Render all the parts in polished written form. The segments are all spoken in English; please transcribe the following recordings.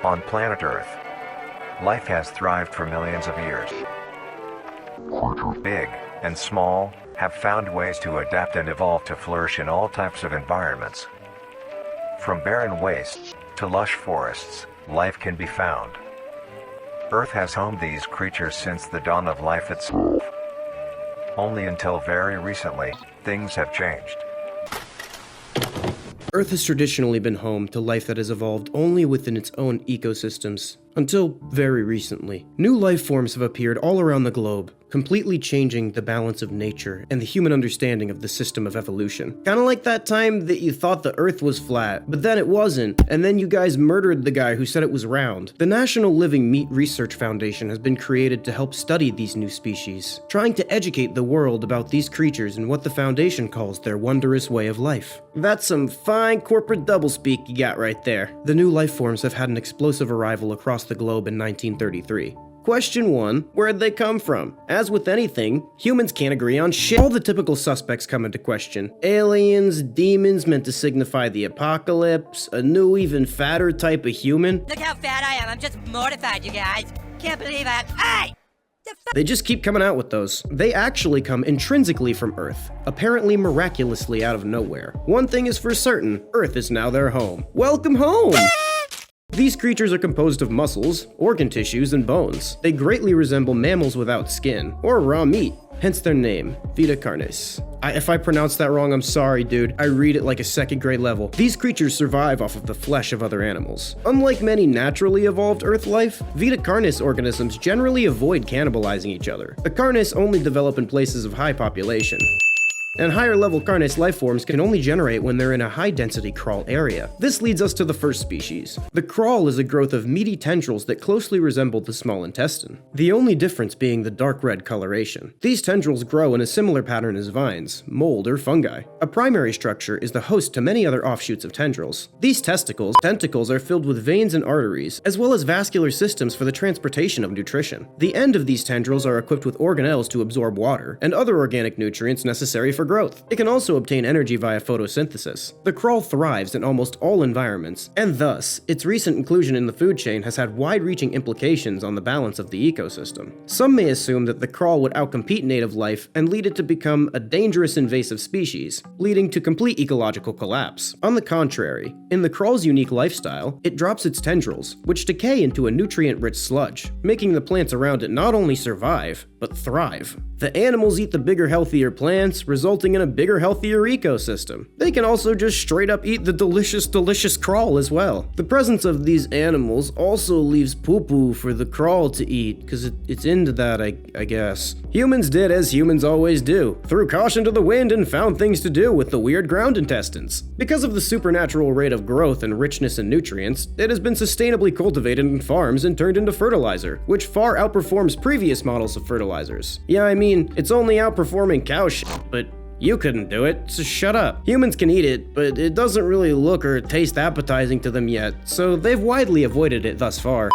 On planet Earth, life has thrived for millions of years. Big and small have found ways to adapt and evolve to flourish in all types of environments. From barren wastes to lush forests, life can be found. Earth has homed these creatures since the dawn of life itself. Only until very recently, things have changed. Earth has traditionally been home to life that has evolved only within its own ecosystems, until very recently. New life forms have appeared all around the globe, completely changing the balance of nature and the human understanding of the system of evolution. Kinda like that time that you thought the Earth was flat, but then it wasn't, and then you guys murdered the guy who said it was round. The National Living Meat Research Foundation has been created to help study these new species, trying to educate the world about these creatures and what the Foundation calls their wondrous way of life. That's some fine corporate doublespeak you got right there. The new life forms have had an explosive arrival across the globe in 1933. Question 1, where'd they come from? As with anything, humans can't agree on shit. All the typical suspects come into question. Aliens, demons meant to signify the apocalypse, a new, even fatter type of human. Look how fat I am, I'm just mortified, you guys. Can't believe hey! They just keep coming out with those. They actually come intrinsically from Earth, apparently miraculously out of nowhere. One thing is for certain, Earth is now their home. Welcome home! These creatures are composed of muscles, organ tissues, and bones. They greatly resemble mammals without skin, or raw meat, hence their name, VITA CARNIS. If I pronounce that wrong, I'm sorry, dude. I read it like a second grade level. These creatures survive off of the flesh of other animals. Unlike many naturally evolved Earth life, VITA CARNIS organisms generally avoid cannibalizing each other. The CARNIS only develop in places of high population. And higher level CARNIS life forms can only generate when they're in a high density crawl area. This leads us to the first species. The crawl is a growth of meaty tendrils that closely resemble the small intestine, the only difference being the dark red coloration. These tendrils grow in a similar pattern as vines, mold, or fungi. A primary structure is the host to many other offshoots of tendrils. These tentacles are filled with veins and arteries, as well as vascular systems for the transportation of nutrition. The end of these tendrils are equipped with organelles to absorb water and other organic nutrients necessary for growth. It can also obtain energy via photosynthesis. The crawl thrives in almost all environments, and thus, its recent inclusion in the food chain has had wide-reaching implications on the balance of the ecosystem. Some may assume that the crawl would outcompete native life and lead it to become a dangerous invasive species, leading to complete ecological collapse. On the contrary, in the crawl's unique lifestyle, it drops its tendrils, which decay into a nutrient-rich sludge, making the plants around it not only survive, but thrive. The animals eat the bigger, healthier plants, resulting in a bigger, healthier ecosystem. They can also just straight up eat the delicious crawl as well. The presence of these animals also leaves poo-poo for the crawl to eat, because it's into that, I guess. Humans did as humans always do, threw caution to the wind and found things to do with the weird ground intestines. Because of the supernatural rate of growth and richness in nutrients, it has been sustainably cultivated in farms and turned into fertilizer, which far outperforms previous models of fertilizers. Yeah, I mean, it's only outperforming cow shit, but you couldn't do it, so shut up. Humans can eat it, but it doesn't really look or taste appetizing to them yet, so they've widely avoided it thus far.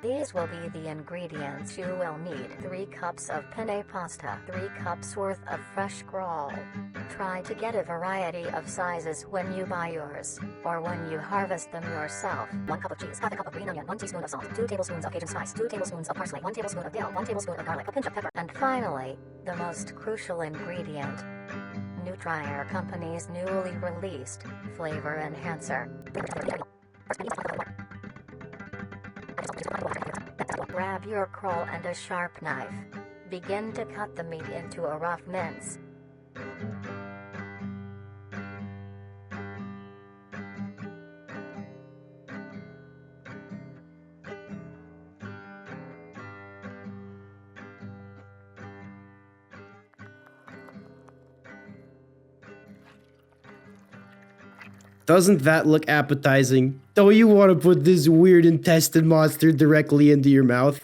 These will be the ingredients you will need. 3 cups of penne pasta, 3 cups worth of fresh crawl. Try to get a variety of sizes when you buy yours, or when you harvest them yourself. 1 cup of cheese, 1/2 cup of green onion, 1 teaspoon of salt, 2 tablespoons of Cajun spice, 2 tablespoons of parsley, 1 tablespoon of dill, 1 tablespoon of garlic, a pinch of pepper. And finally, the most crucial ingredient, Nutrier Company's newly released flavor enhancer. Grab your crawl and a sharp knife. Begin to cut the meat into a rough mince. Doesn't that look appetizing? Don't you want to put this weird intestine monster directly into your mouth?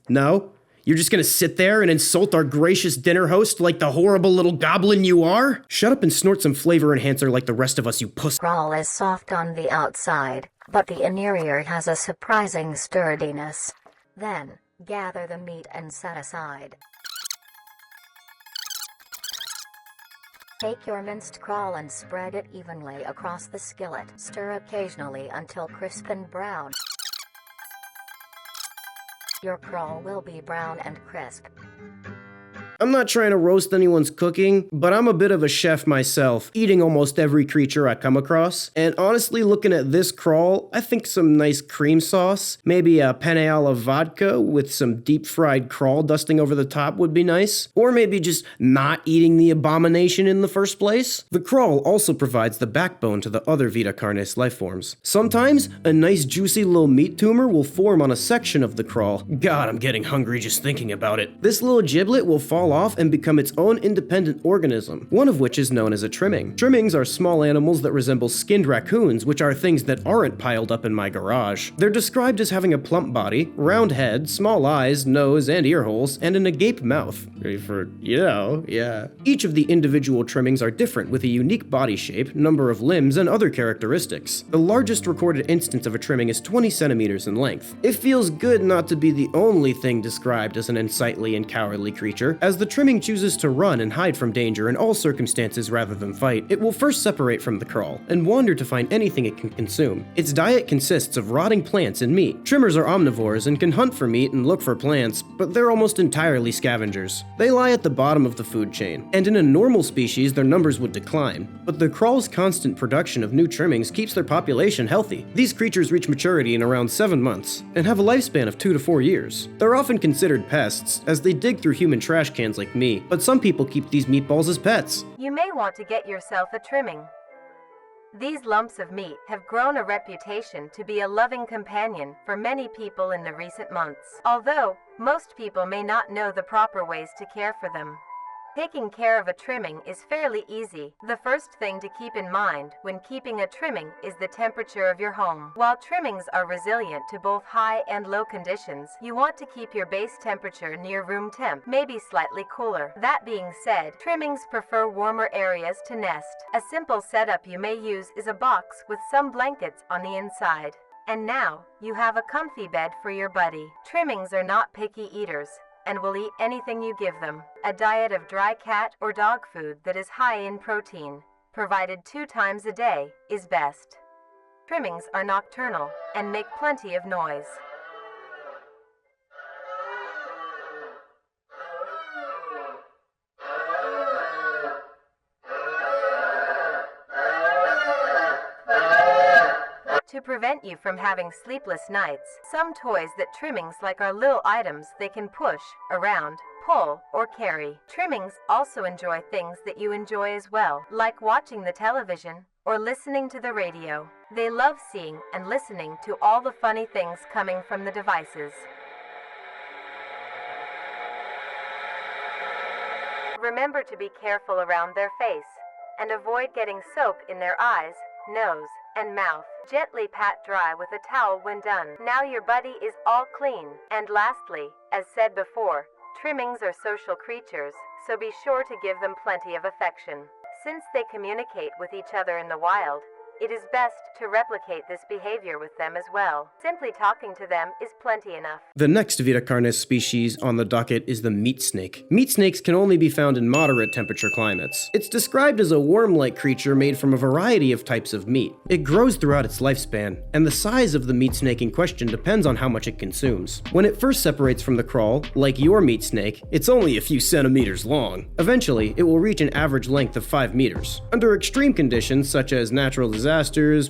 No? You're just gonna sit there and insult our gracious dinner host like the horrible little goblin you are? Shut up and snort some flavor enhancer like the rest of us, you puss. Crawl is soft on the outside, but the interior has a surprising sturdiness. Then, gather the meat and set aside. Take your minced crawl and spread it evenly across the skillet. Stir occasionally until crisp and brown. Your crawl will be brown and crisp. I'm not trying to roast anyone's cooking, but I'm a bit of a chef myself, eating almost every creature I come across. And honestly, looking at this crawl, I think some nice cream sauce, maybe a penne alla vodka with some deep fried crawl dusting over the top would be nice. Or maybe just not eating the abomination in the first place. The crawl also provides the backbone to the other VITA CARNIS lifeforms. Sometimes, a nice juicy little meat tumor will form on a section of the crawl. God, I'm getting hungry just thinking about it. This little giblet will fall off and become its own independent organism, one of which is known as a trimming. Trimmings are small animals that resemble skinned raccoons, which are things that aren't piled up in my garage. They're described as having a plump body, round head, small eyes, nose, and ear holes, and an agape mouth. Ready for, yeah. Each of the individual trimmings are different with a unique body shape, number of limbs, and other characteristics. The largest recorded instance of a trimming is 20 centimeters in length. It feels good not to be the only thing described as an unsightly and cowardly creature, as the trimming chooses to run and hide from danger in all circumstances rather than fight. It will first separate from the crawl and wander to find anything it can consume. Its diet consists of rotting plants and meat. Trimmers are omnivores and can hunt for meat and look for plants, but they're almost entirely scavengers. They lie at the bottom of the food chain, and in a normal species their numbers would decline. But the crawl's constant production of new trimmings keeps their population healthy. These creatures reach maturity in around 7 months and have a lifespan of 2 to 4 years. They're often considered pests, as they dig through human trash cans like me, but some people keep these meatballs as pets. You may want to get yourself a trimming. These lumps of meat have grown a reputation to be a loving companion for many people in the recent months, although most people may not know the proper ways to care for them. Taking care of a trimming is fairly easy. The first thing to keep in mind when keeping a trimming is the temperature of your home. While trimmings are resilient to both high and low conditions, you want to keep your base temperature near room temp, maybe slightly cooler. That being said, trimmings prefer warmer areas to nest. A simple setup you may use is a box with some blankets on the inside. And now, you have a comfy bed for your buddy. Trimmings are not picky eaters and will eat anything you give them. A diet of dry cat or dog food that is high in protein, provided 2 times a day, is best. Trimmings are nocturnal and make plenty of noise. To prevent you from having sleepless nights, some toys that trimmings like are little items they can push, around, pull, or carry. Trimmings also enjoy things that you enjoy as well, like watching the television or listening to the radio. They love seeing and listening to all the funny things coming from the devices. Remember to be careful around their face and avoid getting soap in their eyes, nose, and mouth. Gently pat dry with a towel when done. Now your buddy is all clean. And lastly, as said before, trimmings are social creatures, so be sure to give them plenty of affection. Since they communicate with each other in the wild, it is best to replicate this behavior with them as well. Simply talking to them is plenty enough. The next VITA CARNIS species on the docket is the meat snake. Meat snakes can only be found in moderate temperature climates. It's described as a worm-like creature made from a variety of types of meat. It grows throughout its lifespan, and the size of the meat snake in question depends on how much it consumes. When it first separates from the crawl, like your meat snake, it's only a few centimeters long. Eventually, it will reach an average length of 5 meters. Under extreme conditions, such as natural disasters,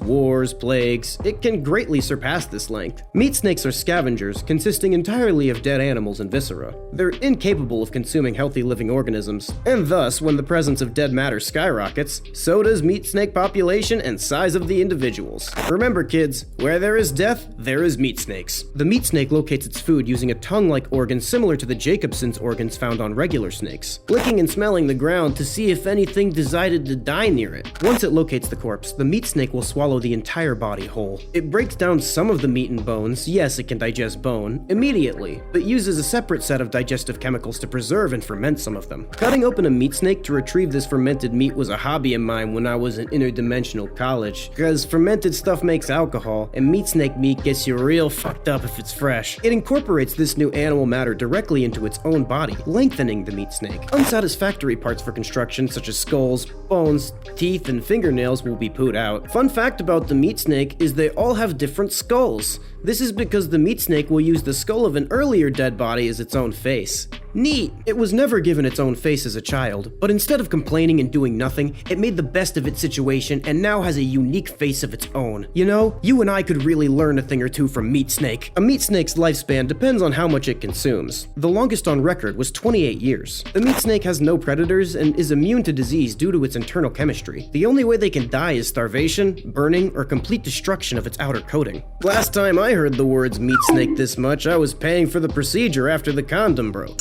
wars, plagues, it can greatly surpass this length. Meat snakes are scavengers, consisting entirely of dead animals and viscera. They're incapable of consuming healthy living organisms, and thus, when the presence of dead matter skyrockets, so does meat snake population and size of the individuals. Remember kids, where there is death, there is meat snakes. The meat snake locates its food using a tongue-like organ similar to the Jacobson's organs found on regular snakes, licking and smelling the ground to see if anything decided to die near it. Once it locates the corpse, the meat snake will swallow the entire body whole. It breaks down some of the meat and bones, yes, it can digest bone, immediately, but uses a separate set of digestive chemicals to preserve and ferment some of them. Cutting open a meat snake to retrieve this fermented meat was a hobby of mine when I was in interdimensional college, because fermented stuff makes alcohol, and meat snake meat gets you real fucked up if it's fresh. It incorporates this new animal matter directly into its own body, lengthening the meat snake. Unsatisfactory parts for construction, such as skulls, bones, teeth, and fingernails will be pooed out. Fun fact about the meat snake is they all have different skulls. This is because the meat snake will use the skull of an earlier dead body as its own face. Neat! It was never given its own face as a child, but instead of complaining and doing nothing, it made the best of its situation and now has a unique face of its own. You know, you and I could really learn a thing or two from meat snake. A meat snake's lifespan depends on how much it consumes. The longest on record was 28 years. The meat snake has no predators and is immune to disease due to its internal chemistry. The only way they can die is starvation, burning, or complete destruction of its outer coating. Last time I heard the words meat snake this much, I was paying for the procedure after the condom broke.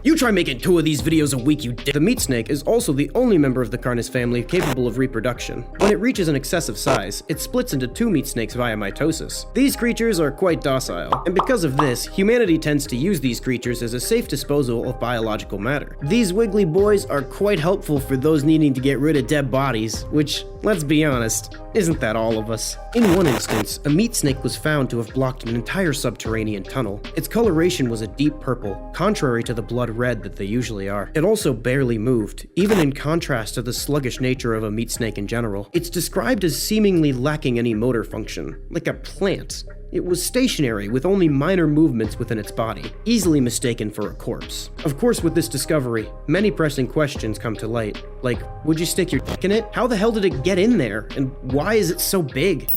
You try making 2 of these videos a week, you dick. The meat snake is also the only member of the CARNIS family capable of reproduction. When it reaches an excessive size, it splits into 2 meat snakes via mitosis. These creatures are quite docile, and because of this, humanity tends to use these creatures as a safe disposal of biological matter. These wiggly boys are quite helpful for those needing to get rid of dead bodies, which, let's be honest, isn't that all of us? In one instance, a meat snake was found to have blocked an entire subterranean tunnel. Its coloration was a deep purple, contrary to the blood red that they usually are. It also barely moved, even in contrast to the sluggish nature of a meat snake in general. It's described as seemingly lacking any motor function, like a plant. It was stationary with only minor movements within its body, easily mistaken for a corpse. Of course, with this discovery, many pressing questions come to light, like, would you stick your dick in it? How the hell did it get in there? And why is it so big?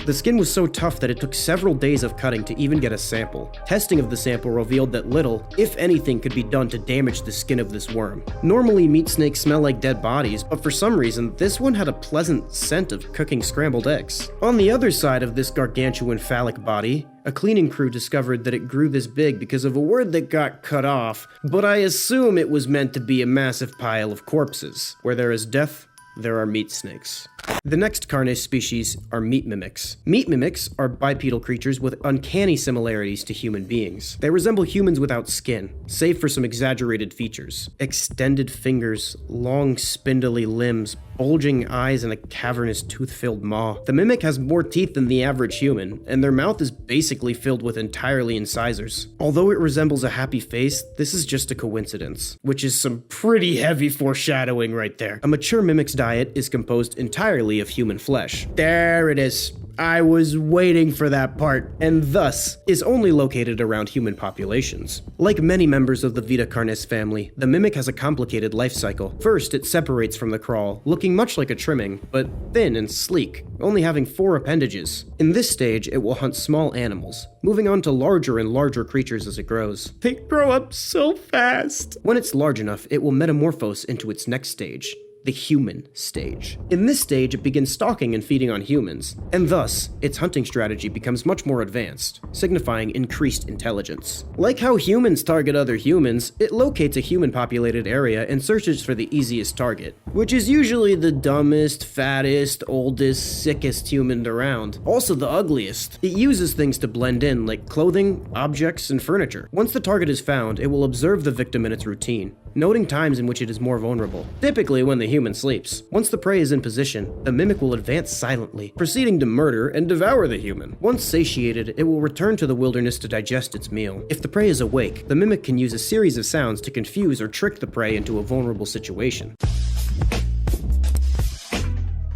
The skin was so tough that it took several days of cutting to even get a sample. Testing of the sample revealed that little, if anything, could be done to damage the skin of this worm. Normally, meat snakes smell like dead bodies, but for some reason, this one had a pleasant scent of cooking scrambled eggs. On the other side of this gargantuan phallic body, a cleaning crew discovered that it grew this big because of a word that got cut off, but I assume it was meant to be a massive pile of corpses. Where there is death, there are meat snakes. The next CARNIS species are meat mimics. Meat mimics are bipedal creatures with uncanny similarities to human beings. They resemble humans without skin, save for some exaggerated features. Extended fingers, long spindly limbs, bulging eyes, and a cavernous tooth-filled maw. The mimic has more teeth than the average human, and their mouth is basically filled with entirely incisors. Although it resembles a happy face, this is just a coincidence, which is some pretty heavy foreshadowing right there. A mature mimic's diet is composed entirely of human flesh. There it is. I was waiting for that part, and thus is only located around human populations. Like many members of the VITA CARNIS family, the mimic has a complicated life cycle. First, it separates from the crawl, looking much like a trimming, but thin and sleek, only having 4 appendages. In this stage, it will hunt small animals, moving on to larger and larger creatures as it grows. They grow up so fast! When it's large enough, it will metamorphose into its next stage, the human stage. In this stage, it begins stalking and feeding on humans, and thus, its hunting strategy becomes much more advanced, signifying increased intelligence. Like how humans target other humans, it locates a human-populated area and searches for the easiest target, which is usually the dumbest, fattest, oldest, sickest human around. Also the ugliest. It uses things to blend in, like clothing, objects, and furniture. Once the target is found, it will observe the victim in its routine, noting times in which it is more vulnerable, typically when the human sleeps. Once the prey is in position, the mimic will advance silently, proceeding to murder and devour the human. Once satiated, it will return to the wilderness to digest its meal. If the prey is awake, the mimic can use a series of sounds to confuse or trick the prey into a vulnerable situation.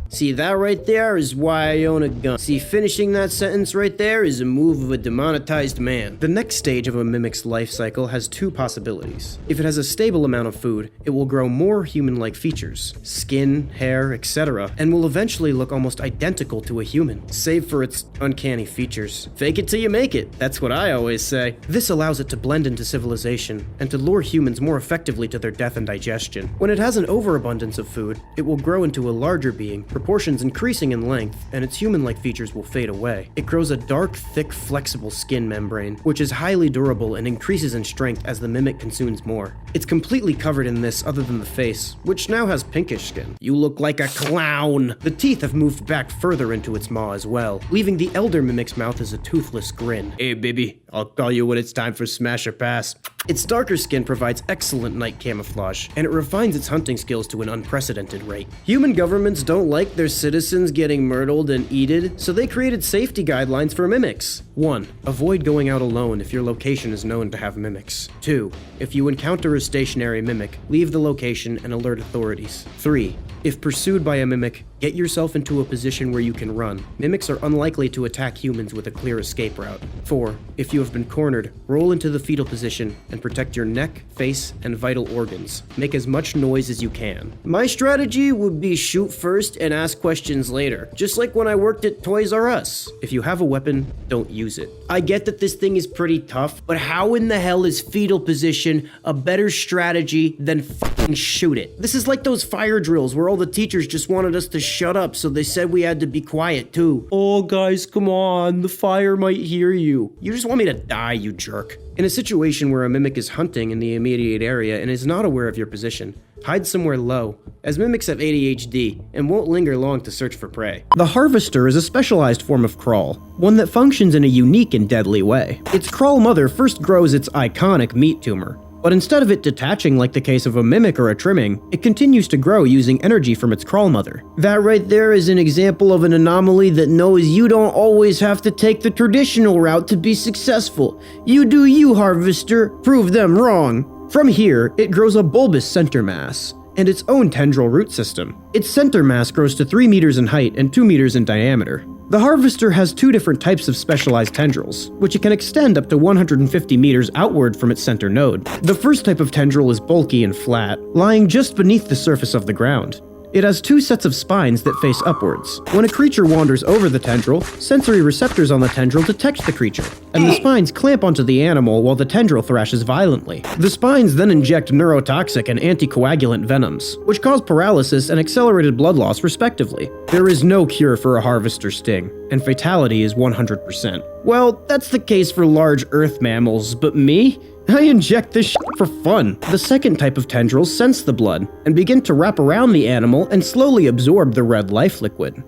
See, that right there is why I own a gun. See, finishing that sentence right there is a move of a demonetized man. The next stage of a mimic's life cycle has 2 possibilities. If it has a stable amount of food, it will grow more human-like features, skin, hair, etc., and will eventually look almost identical to a human, save for its uncanny features. Fake it till you make it, that's what I always say. This allows it to blend into civilization, and to lure humans more effectively to their death and digestion. When it has an overabundance of food, it will grow into a larger being, proportions increasing in length, and its human-like features will fade away. It grows a dark, thick, flexible skin membrane, which is highly durable and increases in strength as the mimic consumes more. It's completely covered in this other than the face, which now has pinkish skin. You look like a clown! The teeth have moved back further into its maw as well, leaving the elder mimic's mouth as a toothless grin. Hey baby, I'll call you when it's time for smash or pass. Its darker skin provides excellent night camouflage, and it refines its hunting skills to an unprecedented rate. Human governments don't like their citizens getting murdered and eated, so they created safety guidelines for mimics. 1. Avoid going out alone if your location is known to have mimics. 2. If you encounter a stationary mimic, leave the location and alert authorities. 3. If pursued by a mimic, get yourself into a position where you can run. Mimics are unlikely to attack humans with a clear escape route. 4. If you have been cornered, roll into the fetal position and protect your neck, face, and vital organs. Make as much noise as you can. My strategy would be shoot first and ask questions later, just like when I worked at Toys R Us. If you have a weapon, don't use it. I get that this thing is pretty tough, but how in the hell is fetal position a better strategy than fucking shoot it? This is like those fire drills where all the teachers just wanted us to shut up, so they said we had to be quiet too. Oh guys, come on, the fire might hear you. You just want me to die, you jerk. In a situation where a mimic is hunting in the immediate area and is not aware of your position, hide somewhere low, as mimics have ADHD and won't linger long to search for prey. The harvester is a specialized form of crawl, one that functions in a unique and deadly way. Its crawl mother first grows its iconic meat tumor, but instead of it detaching like the case of a mimic or a trimming, it continues to grow using energy from its crawl mother. That right there is an example of an anomaly that knows you don't always have to take the traditional route to be successful. You do you, harvester. Prove them wrong. From here, it grows a bulbous center mass and its own tendril root system. Its center mass grows to 3 meters in height and 2 meters in diameter. The harvester has 2 different types of specialized tendrils, which it can extend up to 150 meters outward from its center node. The first type of tendril is bulky and flat, lying just beneath the surface of the ground. It has 2 sets of spines that face upwards. When a creature wanders over the tendril, sensory receptors on the tendril detect the creature, and the spines clamp onto the animal while the tendril thrashes violently. The spines then inject neurotoxic and anticoagulant venoms, which cause paralysis and accelerated blood loss respectively. There is no cure for a harvester sting, and fatality is 100%. Well, that's the case for large earth mammals, but me? I inject this shit for fun. The second type of tendrils sense the blood and begin to wrap around the animal and slowly absorb the red life liquid.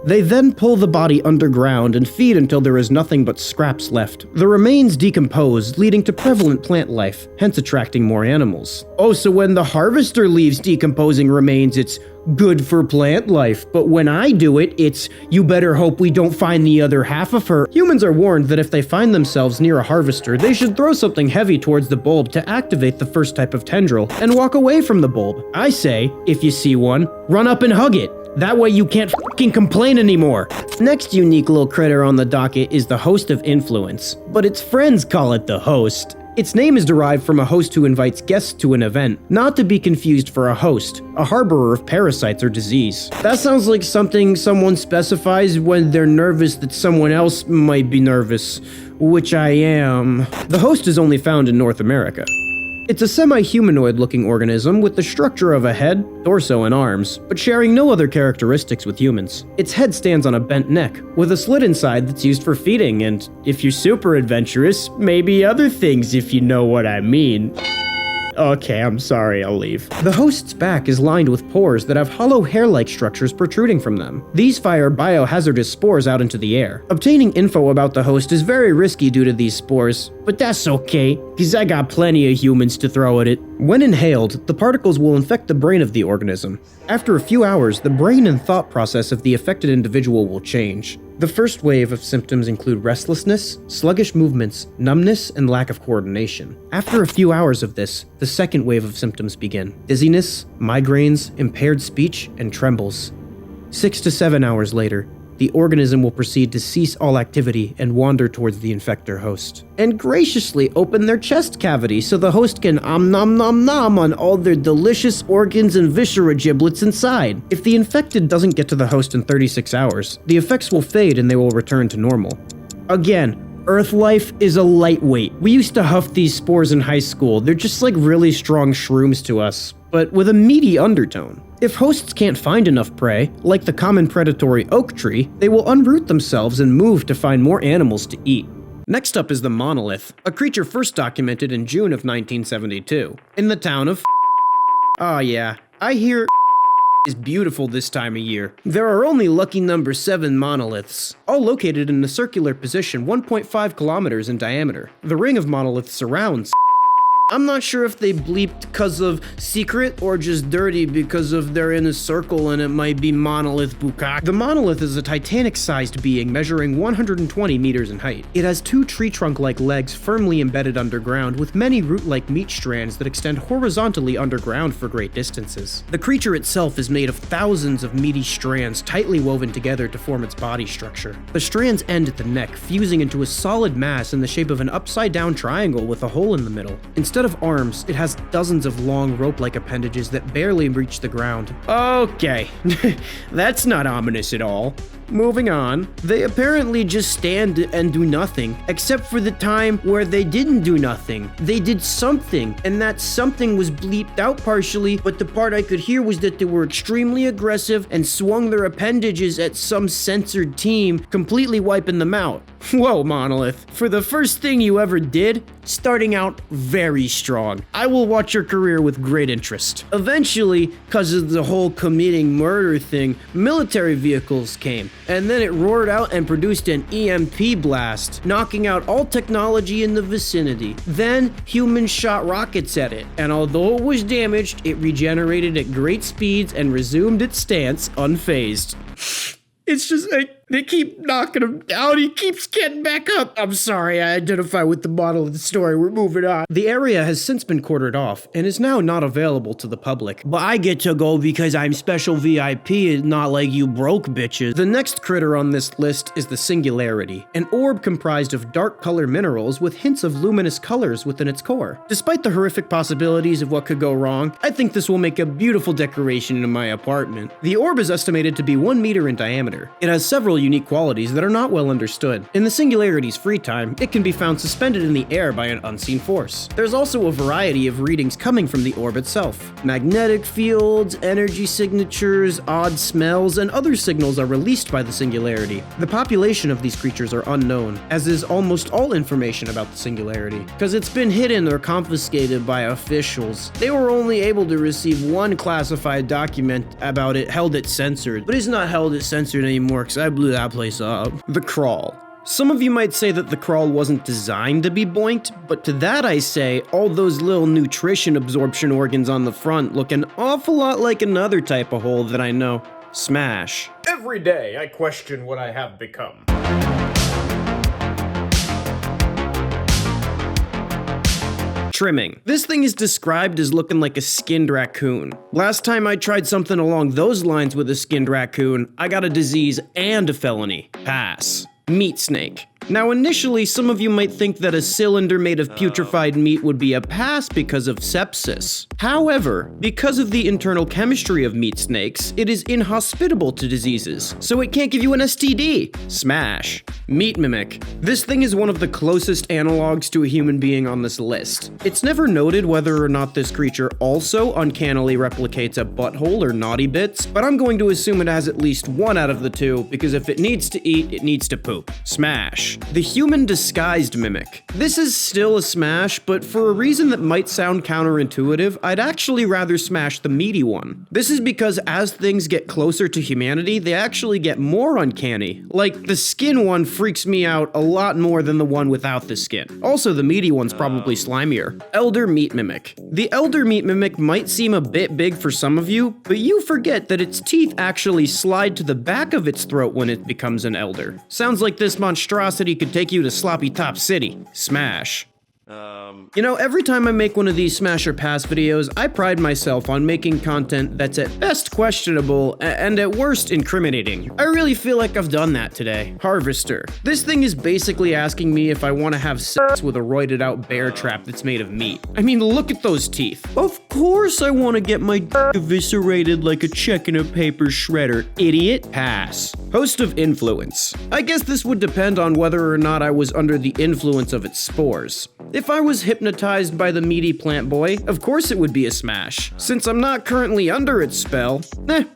They then pull the body underground and feed until there is nothing but scraps left. The remains decompose, leading to prevalent plant life, hence attracting more animals. Oh, so when the harvester leaves decomposing remains, it's good for plant life, but when I do it, it's you better hope we don't find the other half of her. Humans are warned that if they find themselves near a harvester, they should throw something heavy towards the bulb to activate the first type of tendril and walk away from the bulb. I say, if you see one, run up and hug it. That way you can't fucking complain anymore. Next unique little critter on the docket is the host of influence, but its friends call it the host. Its name is derived from a host who invites guests to an event, not to be confused for a host, a harborer of parasites or disease. That sounds like something someone specifies when they're nervous that someone else might be nervous, which I am. The host is only found in North America. It's a semi-humanoid looking organism with the structure of a head, torso, and arms, but sharing no other characteristics with humans. Its head stands on a bent neck, with a slit inside that's used for feeding, and if you're super adventurous, maybe other things if you know what I mean. Okay, I'm sorry, I'll leave. The host's back is lined with pores that have hollow hair-like structures protruding from them. These fire biohazardous spores out into the air. Obtaining info about the host is very risky due to these spores, but that's okay, because I got plenty of humans to throw at it. When inhaled, the particles will infect the brain of the organism. After a few hours, the brain and thought process of the affected individual will change. The first wave of symptoms include restlessness, sluggish movements, numbness, and lack of coordination. After a few hours of this, the second wave of symptoms begin: dizziness, migraines, impaired speech, and trembles. 6 to 7 hours later, the organism will proceed to cease all activity and wander towards the infector host, and graciously open their chest cavity so the host can nom nom on all their delicious organs and viscera giblets inside. If the infected doesn't get to the host in 36 hours, the effects will fade and they will return to normal. Again, Earth life is a lightweight. We used to huff these spores in high school. They're just like really strong shrooms to us, but with a meaty undertone. If hosts can't find enough prey, like the common predatory oak tree, they will unroot themselves and move to find more animals to eat. Next up is the monolith, a creature first documented in June of 1972, in the town of Oh yeah, I hear is beautiful this time of year. There are only lucky number 7 monoliths, all located in a circular position 1.5 kilometers in diameter. The ring of monoliths surrounds I'm not sure if they bleeped because of secret or just dirty because of they're in a circle and it might be monolith bukak. The monolith is a Titanic-sized being measuring 120 meters in height. It has 2 tree trunk-like legs firmly embedded underground with many root-like meat strands that extend horizontally underground for great distances. The creature itself is made of thousands of meaty strands tightly woven together to form its body structure. The strands end at the neck, fusing into a solid mass in the shape of an upside-down triangle with a hole in the middle. Instead of arms, it has dozens of long rope-like appendages that barely reach the ground. Okay, that's not ominous at all. Moving on, they apparently just stand and do nothing, except for the time where they didn't do nothing. They did something, and that something was bleeped out partially, but the part I could hear was that they were extremely aggressive and swung their appendages at some censored team, completely wiping them out. Whoa, Monolith. For the first thing you ever did, starting out very strong. I will watch your career with great interest. Eventually, because of the whole committing murder thing, military vehicles came, and then it roared out and produced an EMP blast, knocking out all technology in the vicinity. Then, humans shot rockets at it, and although it was damaged, it regenerated at great speeds and resumed its stance unfazed. It's just like, they keep knocking him down, he keeps getting back up. I'm sorry, I identify with the model of the story, we're moving on. The area has since been quartered off, and is now not available to the public. But I get to go because I'm special VIP, and not like you broke bitches. The next critter on this list is the Singularity, an orb comprised of dark color minerals with hints of luminous colors within its core. Despite the horrific possibilities of what could go wrong, I think this will make a beautiful decoration in my apartment. The orb is estimated to be 1 meter in diameter. It has several unique qualities that are not well understood. In the Singularity's free time, it can be found suspended in the air by an unseen force. There's also a variety of readings coming from the orb itself. Magnetic fields, energy signatures, odd smells, and other signals are released by the Singularity. The population of these creatures are unknown, as is almost all information about the Singularity, because it's been hidden or confiscated by officials. They were only able to receive one classified document about it, held it censored, but it's not held it censored anymore because I blew that place up. The Crawl. Some of you might say that the Crawl wasn't designed to be boinked, but to that I say, all those little nutrition absorption organs on the front look an awful lot like another type of hole that I know. Smash. Every day I question what I have become. Trimming. This thing is described as looking like a skinned raccoon. Last time I tried something along those lines with a skinned raccoon, I got a disease and a felony. Pass. Meat snake. Now initially, some of you might think that a cylinder made of putrefied meat would be a pass because of sepsis. However, because of the internal chemistry of meat snakes, it is inhospitable to diseases, so it can't give you an STD. Smash. Meat mimic. This thing is one of the closest analogs to a human being on this list. It's never noted whether or not this creature also uncannily replicates a butthole or naughty bits, but I'm going to assume it has at least one out of the two, because if it needs to eat, it needs to poop. Smash. The human disguised mimic. This is still a smash, but for a reason that might sound counterintuitive, I'd actually rather smash the meaty one. This is because as things get closer to humanity, they actually get more uncanny. Like, the skin one freaks me out a lot more than the one without the skin. Also, the meaty one's probably slimier. Elder meat mimic. The elder meat mimic might seem a bit big for some of you, but you forget that its teeth actually slide to the back of its throat when it becomes an elder. Sounds like this monstrosity could take you to Sloppy Top City. Smash. You know, every time I make one of these smash or pass videos, I pride myself on making content that's at best questionable and at worst incriminating. I really feel like I've done that today. Harvester. This thing is basically asking me if I want to have sex with a roided out bear trap that's made of meat. I mean, look at those teeth. Of course I want to get my dick eviscerated like a check in a paper shredder, idiot. Pass. Host of influence. I guess this would depend on whether or not I was under the influence of its spores. If I was hypnotized by the meaty plant boy, of course it would be a smash. Since I'm not currently under its spell,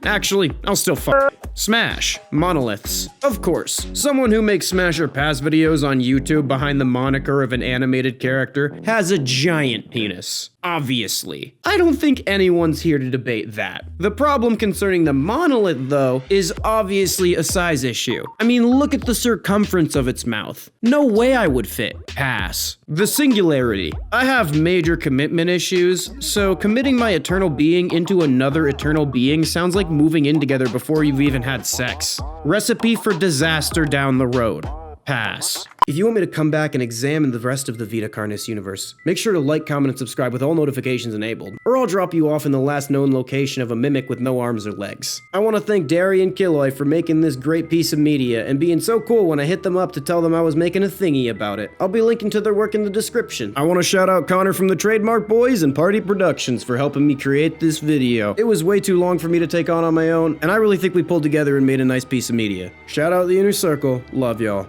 actually, I'll still fuck it. Smash. Monoliths. Of course, someone who makes smash or pass videos on YouTube behind the moniker of an animated character has a giant penis. Obviously. I don't think anyone's here to debate that. The problem concerning the monolith, though, is obviously a size issue. I mean, look at the circumference of its mouth. No way I would fit. Pass. The singularity. I have major commitment issues, so committing my eternal being into another eternal being sounds like moving in together before you've even had sex. Recipe for disaster down the road. Pass. If you want me to come back and examine the rest of the VITA CARNIS universe, make sure to like, comment, and subscribe with all notifications enabled, or I'll drop you off in the last known location of a mimic with no arms or legs. I want to thank Darian Quilloy for making this great piece of media and being so cool when I hit them up to tell them I was making a thingy about it. I'll be linking to their work in the description. I want to shout out Connor from the Trademark Boys and Pardi Productions for helping me create this video. It was way too long for me to take on my own, and I really think we pulled together and made a nice piece of media. Shout out the inner circle. Love y'all.